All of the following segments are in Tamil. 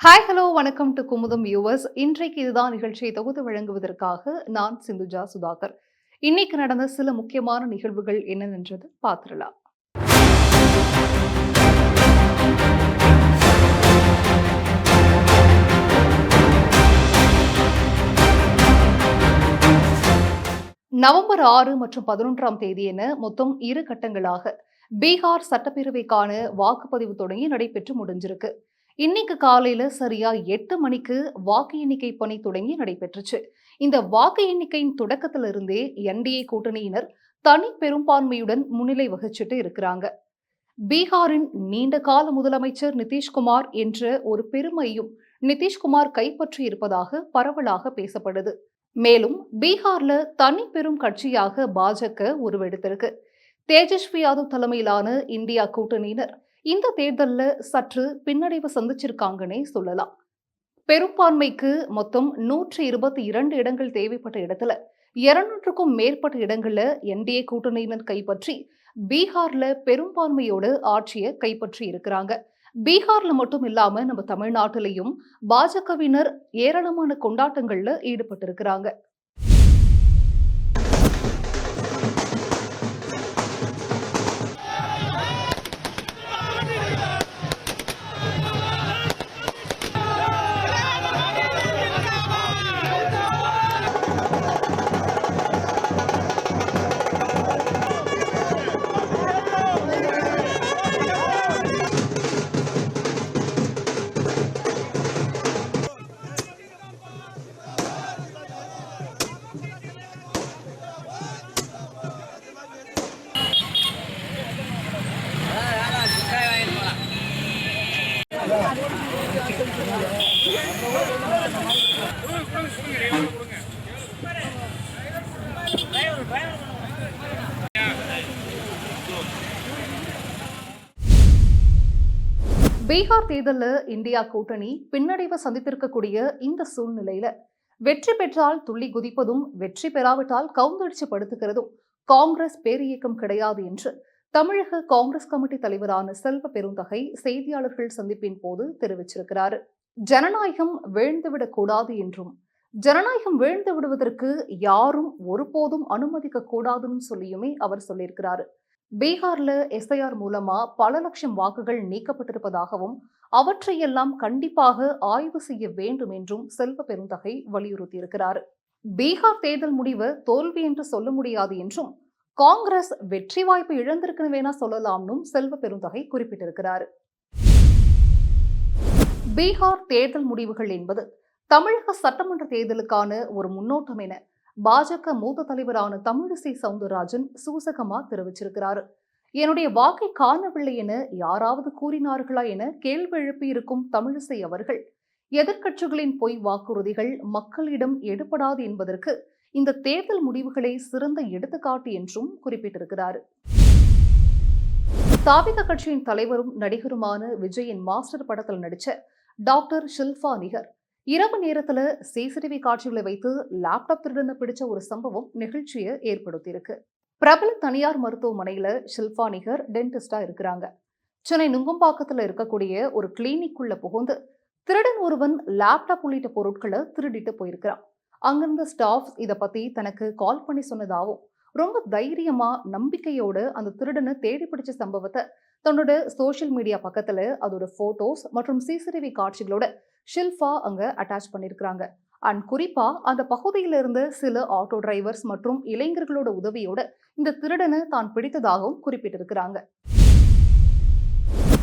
ஹாய் ஹலோ வணக்கம் டு குமுதம் வியூவர்ஸ். இன்றைக்கு இதுதான் நிகழ்ச்சியை தொகுத்து வழங்குவதற்காக நான் சிந்துஜா சுதாகர். இன்னைக்கு நடந்த சில முக்கியமான நிகழ்வுகள் என்னென்றது பார்த்துடலாம். நவம்பர் 6 மற்றும் 11ஆம் தேதி என மொத்தம் 2 கட்டங்களாக பீகார் சட்டப்பேரவைக்கான வாக்குப்பதிவு தொடங்கி நடைபெற்று முடிஞ்சிருக்கு. இன்னைக்கு காலையில சரியா 8 மணிக்கு வாக்கு எண்ணிக்கை பணி தொடங்கி நடைபெற்றுச்சு. இந்த வாக்கு எண்ணிக்கையின் தொடக்கத்துல இருந்தே என்டிஏ கூட்டணியினர் தனி பெரும்பான்மையுடன் முன்னிலை வகிச்சுட்டு இருக்கிறாங்க. பீகாரின் நீண்ட கால முதலமைச்சர் நிதிஷ்குமார் என்ற ஒரு பெருமையும் நிதிஷ்குமார் கைப்பற்றி இருப்பதாக பரவலாக பேசப்படுது. மேலும் பீகார்ல தனி பெரும் கட்சியாக பாஜக உருவெடுத்திருக்கு. தேஜஸ்வி யாதவ் தலைமையிலான இந்தியா கூட்டணியினர் இந்த தேர்தல்ல சற்று பின்னடைவு சந்திச்சிருக்காங்கன்னே சொல்லலாம். பெரும்பான்மைக்கு மொத்தம் 122 இடங்கள் தேவைப்பட்ட இடத்துல 200க்கும் மேற்பட்ட இடங்கள்ல என்டிஏ கூட்டணியினர் கைப்பற்றி பீகார்ல பெரும்பான்மையோட ஆட்சியை கைப்பற்றி இருக்கிறாங்க. பீகார்ல மட்டும் இல்லாம நம்ம தமிழ்நாட்டிலையும் பாஜகவினர் ஏராளமான கொண்டாட்டங்கள்ல ஈடுபட்டு இருக்கிறாங்க. பீகார் தேர்தலில் இந்தியா கூட்டணி பின்னடைவை சந்தித்திருக்கக்கூடிய இந்த சூழ்நிலையில வெற்றி பெற்றால் துள்ளி குதிப்பதும் வெற்றி பெறாவிட்டால் கவுந்தடிச்சு படுத்துகிறதும் காங்கிரஸ் பேரியக்கம் கிடையாது என்று தமிழக காங்கிரஸ் கமிட்டி தலைவரான செல்வ பெருந்தகை செய்தியாளர்கள் சந்திப்பின் போது தெரிவிச்சிருக்கிறார். ஜனநாயகம் வீழ்ந்துவிடக் கூடாது என்றும் ஜனநாயகம் வீழ்ந்து விடுவதற்கு யாரும் ஒருபோதும் அனுமதிக்க கூடாதுன்னு சொல்லியுமே அவர் சொல்லியிருக்கிறாரு. பீகார்ல எஸ்ஐஆர் மூலமா பல லட்சம் வாக்குகள் நீக்கப்பட்டிருப்பதாகவும் அவற்றையெல்லாம் கண்டிப்பாக ஆய்வு செய்ய வேண்டும் என்றும் செல்வ பெருந்தகை வலியுறுத்தியிருக்கிறார். பீகார் தேர்தல் முடிவு தோல்வி என்று சொல்ல முடியாது என்றும் காங்கிரஸ் வெற்றி வாய்ப்பு இழந்திருக்குன்னு வேணா சொல்லலாம்னும் செல்வ பெருந்தகை குறிப்பிட்டிருக்கிறார். பீகார் தேர்தல் முடிவுகள் என்பது தமிழக சட்டமன்ற தேர்தலுக்கான ஒரு முன்னோட்டம் என பாஜக மூத்த தலைவரான தமிழிசை சவுந்தரராஜன் சூசகமா தெரிவிச்சிருக்கிறார். என்னுடைய வாக்கை காணவில்லை என யாராவது கூறினார்களா என கேள்வி எழுப்பியிருக்கும் தமிழிசை அவர்கள் எதிர்க்கட்சிகளின் பொய் வாக்குறுதிகள் மக்களிடம் எடுபடாது என்பதற்கு இந்த தேர்தல் முடிவுகளே சிறந்த எடுத்துக்காட்டு என்றும் குறிப்பிட்டிருக்கிறார். தாவிக கட்சியின் தலைவரும் நடிகருமான விஜயின் மாஸ்டர் படத்தில் நடிச்ச டாக்டர் ஷில்பா நிகர் இரவு நேரத்துல சிசிடிவி காட்சிகளை வைத்து லேப்டாப் திருடன பிடிச்ச ஒரு சம்பவம் நிகழ்ச்சியை ஏற்படுத்தியிருக்கு. பிரபல தனியார் மருத்துவமனையில ஷில்பா நிகர் டென்டிஸ்டா இருக்கிறாங்க. சென்னை நுங்கம்பாக்கத்துல இருக்கக்கூடிய ஒரு கிளினிக்குள்ள புகுந்து திருடன் ஒருவன் லேப்டாப் உள்ளிட்ட பொருட்களை திருடிட்டு போயிருக்கிறான். அங்கிருந்த ஸ்டாஃப் இதை பத்தி தனக்கு கால் பண்ணி சொன்னதாகவும் ரொம்ப தைரியமா நம்பிக்கையோட அந்த திருடனை தேடி பிடிச்ச சம்பவத்தை தன்னோட சோசியல் மீடியா பக்கத்துல அதோட போட்டோஸ் மற்றும் சிசிடிவி காட்சிகளோட ஷில்பா அங்க அட்டாச் பண்ணிருக்காங்க. அண்ட் குறிப்பா அந்த பகுதியில இருந்து சில ஆட்டோ டிரைவர்ஸ் மற்றும் இளைஞர்களோட உதவியோட இந்த திருடனை தான் பிடித்ததாகவும் குறிப்பிட்டிருக்கிறாங்க.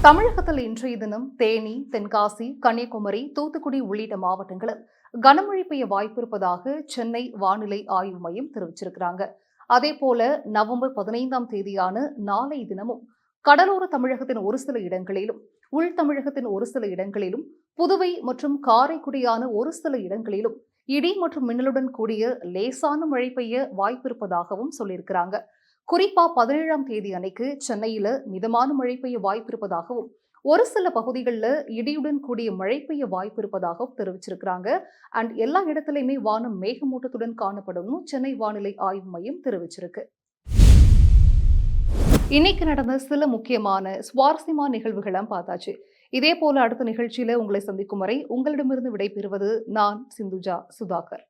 தமிழகத்தில் இன்றைய தினம் தேனி, தென்காசி, கன்னியாகுமரி, தூத்துக்குடி உள்ளிட்ட மாவட்டங்களில் கனமழை பெய்ய வாய்ப்பு இருப்பதாக சென்னை வானிலை ஆய்வு மையம் தெரிவிச்சிருக்கிறாங்க. அதே போல நவம்பர் 15ஆம் தேதியான நாளை தினமும் கடலோர தமிழகத்தின் ஒரு சில இடங்களிலும் உள் தமிழகத்தின் ஒரு சில இடங்களிலும் புதுவை மற்றும் காரைக்குடியான ஒரு சில இடங்களிலும் இடி மற்றும் மின்னலுடன் கூடிய லேசான மழை பெய்ய வாய்ப்பு இருப்பதாகவும் சொல்லியிருக்கிறாங்க. குறிப்பா 17ஆம் தேதி அன்னைக்கு சென்னையில மிதமான மழை பெய்ய வாய்ப்பு இருப்பதாகவும் ஒரு சில பகுதிகளில் இடியுடன் கூடிய மழை பெய்ய வாய்ப்பு இருப்பதாகவும் தெரிவிச்சிருக்கிறாங்க. அண்ட் எல்லா இடத்துலையுமே வானம் மேகமூட்டத்துடன் காணப்படும் சென்னை வானிலை ஆய்வு மையம் தெரிவிச்சிருக்கு. இன்னைக்கு நடந்த சில முக்கியமான சுவாரஸ்யமான நிகழ்வுகளை பார்த்தாச்சு. இதே போல அடுத்த நிகழ்ச்சியில உங்களை சந்திக்கும் வரை உங்களிடமிருந்து விடைபெறுவது நான் சிந்துஜா சுதாகர்.